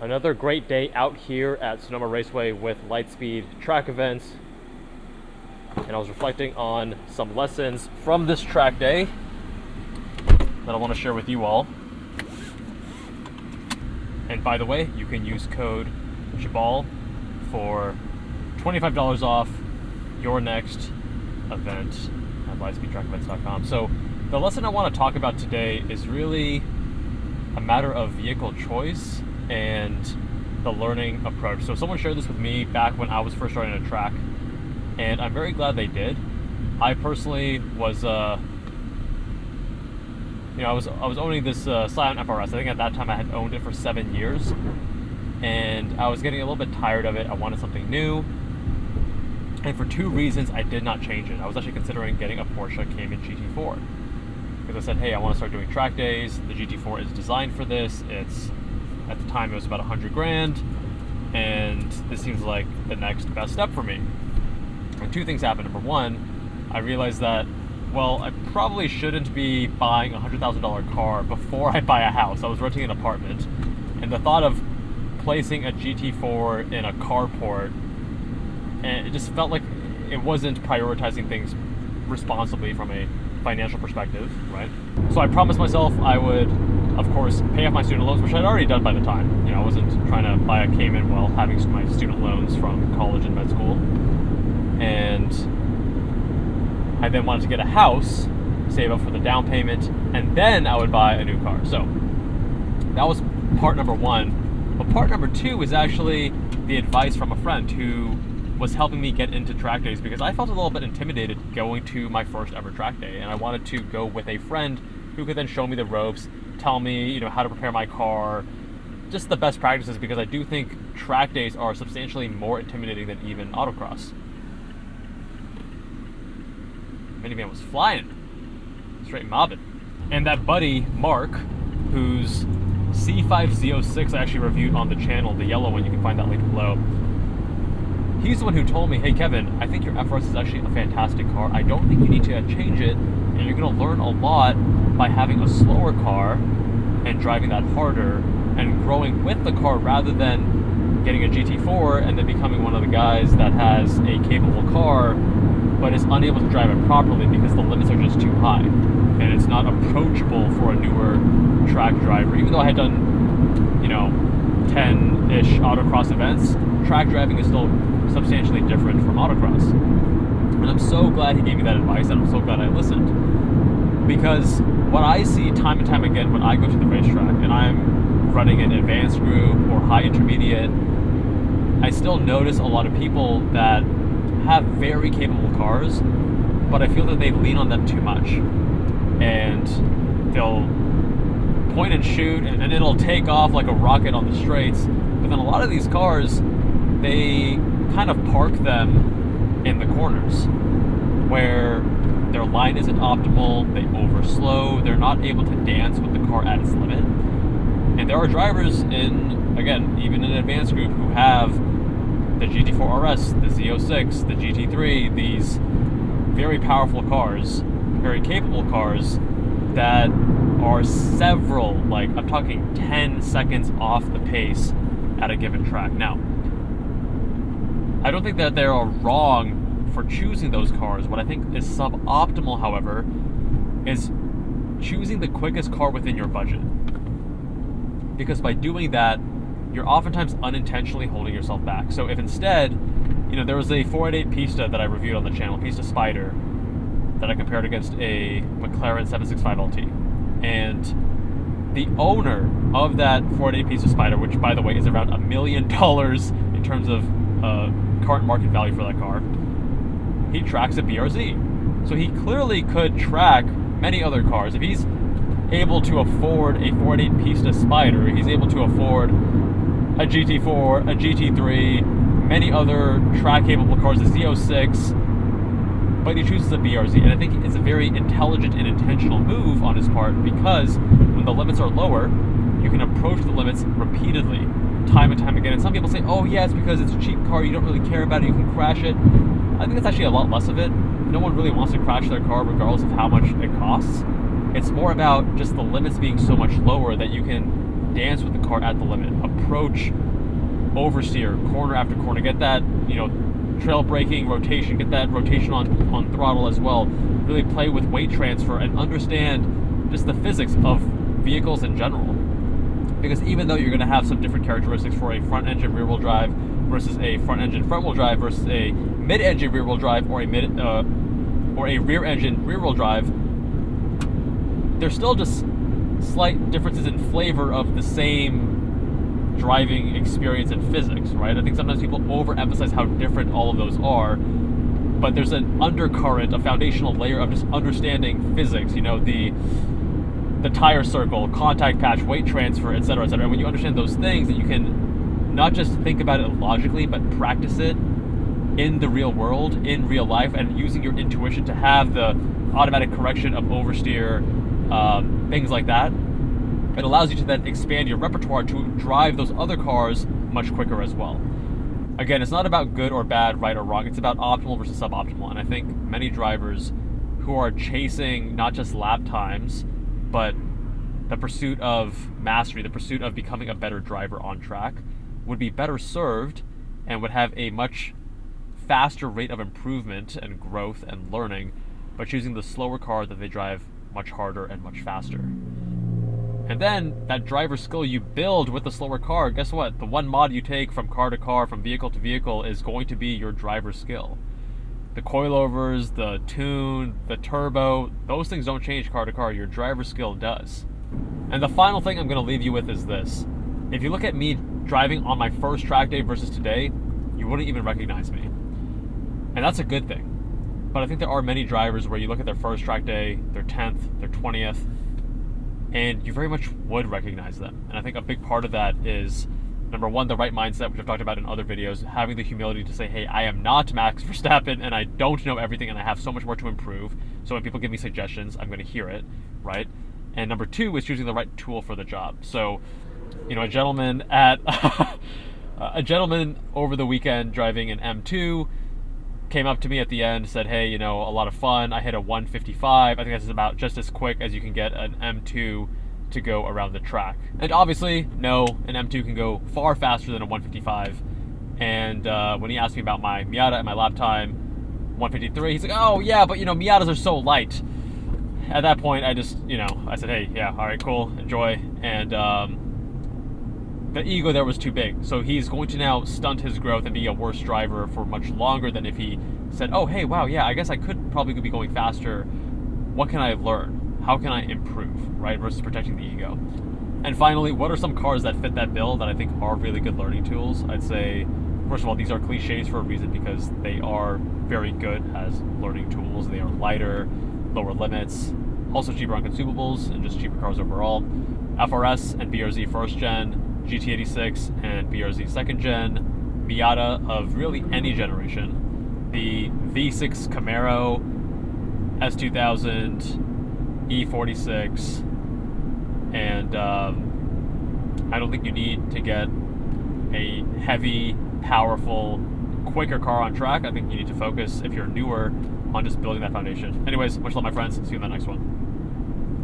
Another great day out here at Sonoma Raceway with Lightspeed track events. And I was reflecting on some lessons from this track day that I want to share with you all. And by the way, you can use code Jabal for $25 off your next event at lightspeedtrackevents.com. So the lesson I want to talk about today is really a matter of vehicle choice and the learning approach. So someone shared this with me back when I was first starting a track, and I'm very glad they did. I personally was, I was owning this Scion FRS. I think at that time I had owned it for 7 years, and I was getting a little bit tired of it. I wanted something new, and for two reasons I did not change it. I was actually considering getting a Porsche Cayman GT4 because I said, hey, I want to start doing track days. The GT4 is designed for this. At the time it was about $100,000, and this seems like the next best step for me. And two things happened. Number one, I realized that, well, I probably shouldn't be buying a $100,000 car before I buy a house. I was renting an apartment, and the thought of placing a GT4 in a carport, and it just felt like it wasn't prioritizing things responsibly from a financial perspective, right? So I promised myself I would, of course, pay off my student loans, which I'd already done by the time. I wasn't trying to buy a Cayman while having my student loans from college and med school. And I then wanted to get a house, save up for the down payment, and then I would buy a new car. So that was part number one. But part number two is actually the advice from a friend who was helping me get into track days, because I felt a little bit intimidated going to my first ever track day, and I wanted to go with a friend who could then show me the ropes, tell me, how to prepare my car, just the best practices, because I do think track days are substantially more intimidating than even autocross. Minivan was flying, straight mobbing. And that buddy, Mark, whose C5 Z06 I actually reviewed on the channel, the yellow one, you can find that link below. He's the one who told me, hey Kevin, I think your FRS is actually a fantastic car. I don't think you need to change it, and you're gonna learn a lot by having a slower car and driving that harder and growing with the car rather than getting a GT4 and then becoming one of the guys that has a capable car but is unable to drive it properly because the limits are just too high and it's not approachable for a newer track driver. Even though I had done 10-ish autocross events, track driving is still substantially different from autocross. And I'm so glad he gave me that advice, and I'm so glad I listened, because what I see time and time again when I go to the racetrack and I'm running an advanced group or high intermediate, I still notice a lot of people that have very capable cars, but I feel that they lean on them too much, and they'll point and shoot and it'll take off like a rocket on the straights. But then a lot of these cars, they kind of park them in the corners where their line isn't optimal, they overslow, they're not able to dance with the car at its limit. And there are drivers even in an advanced group, who have the GT4 RS, the Z06, the GT3, these very powerful cars, very capable cars that are several, I'm talking 10 seconds off the pace at a given track. Now, I don't think that they are wrong for choosing those cars. What I think is suboptimal, however, is choosing the quickest car within your budget. Because by doing that, you're oftentimes unintentionally holding yourself back. So if instead, there was a 488 Pista that I reviewed on the channel, Pista Spider, that I compared against a McLaren 765 LT. And the owner of that 488 Pista Spider, which by the way is around $1 million in terms of current market value for that car, he tracks a BRZ. So he clearly could track many other cars. If he's able to afford a 488 Pista Spider, he's able to afford a GT4, a GT3, many other track-capable cars, a Z06, but he chooses a BRZ. And I think it's a very intelligent and intentional move on his part, because when the limits are lower, you can approach the limits repeatedly, time and time again. And some people say, oh yeah, it's because it's a cheap car, you don't really care about it, you can crash it. I think it's actually a lot less of it. No one really wants to crash their car regardless of how much it costs. It's more about just the limits being so much lower that you can dance with the car at the limit, approach, oversteer, corner after corner, get that, you know, trail braking, rotation, get that rotation on throttle as well. Really play with weight transfer and understand just the physics of vehicles in general. Because even though you're going to have some different characteristics for a front engine rear wheel drive versus a front engine front wheel drive versus a mid engine rear wheel drive or a rear engine rear wheel drive, there's still just slight differences in flavor of the same driving experience and physics, right? I think sometimes people overemphasize how different all of those are, but there's an undercurrent, a foundational layer of just understanding physics, you know, the tire circle, contact patch, weight transfer, etc., etc. And when you understand those things, that you can not just think about it logically, but practice it in the real world, in real life, and using your intuition to have the automatic correction of oversteer, things like that. It allows you to then expand your repertoire to drive those other cars much quicker as well. Again, it's not about good or bad, right or wrong. It's about optimal versus suboptimal. And I think many drivers who are chasing not just lap times, but the pursuit of mastery, the pursuit of becoming a better driver on track, would be better served and would have a much faster rate of improvement and growth and learning by choosing the slower car that they drive much harder and much faster. And then that driver skill you build with the slower car, guess what? The one mod you take from car to car, from vehicle to vehicle, is going to be your driver skill. The coilovers, the tune, the turbo, those things don't change car to car. Your driver skill does. And the final thing I'm going to leave you with is this. If you look at me driving on my first track day versus today, you wouldn't even recognize me. And that's a good thing. But I think there are many drivers where you look at their first track day, their 10th, their 20th, and you very much would recognize them. And I think a big part of that is, number one, the right mindset, which I've talked about in other videos, having the humility to say, hey, I am not Max Verstappen, and I don't know everything, and I have so much more to improve. So when people give me suggestions, I'm going to hear it, right? And number two is choosing the right tool for the job. So, you know, a gentleman over the weekend driving an M2 came up to me at the end, said, hey, you know, a lot of fun. I hit a 155. I think that's about just as quick as you can get an M2 to go around the track. And obviously, no, an M2 can go far faster than a 155. And when he asked me about my Miata and my lap time, 153, he's like, oh yeah, but you know, Miatas are so light. At that point, I just, you know, I said, hey, yeah, all right, cool, enjoy. And the ego there was too big. So he's going to now stunt his growth and be a worse driver for much longer than if he said, oh, hey, wow, yeah, I guess I could probably be going faster. What can I learn? How can I improve, right? Versus protecting the ego. And finally, what are some cars that fit that bill that I think are really good learning tools? I'd say, first of all, these are cliches for a reason because they are very good as learning tools. They are lighter, lower limits, also cheaper on consumables, and just cheaper cars overall. FRS and BRZ first gen, GT86 and BRZ second gen, Miata of really any generation, the V6 Camaro, S2000, E46, and I don't think you need to get a heavy, powerful, quicker car on track. I think you need to focus, if you're newer, on just building that foundation. Anyways, much love, my friends. See you in the next one.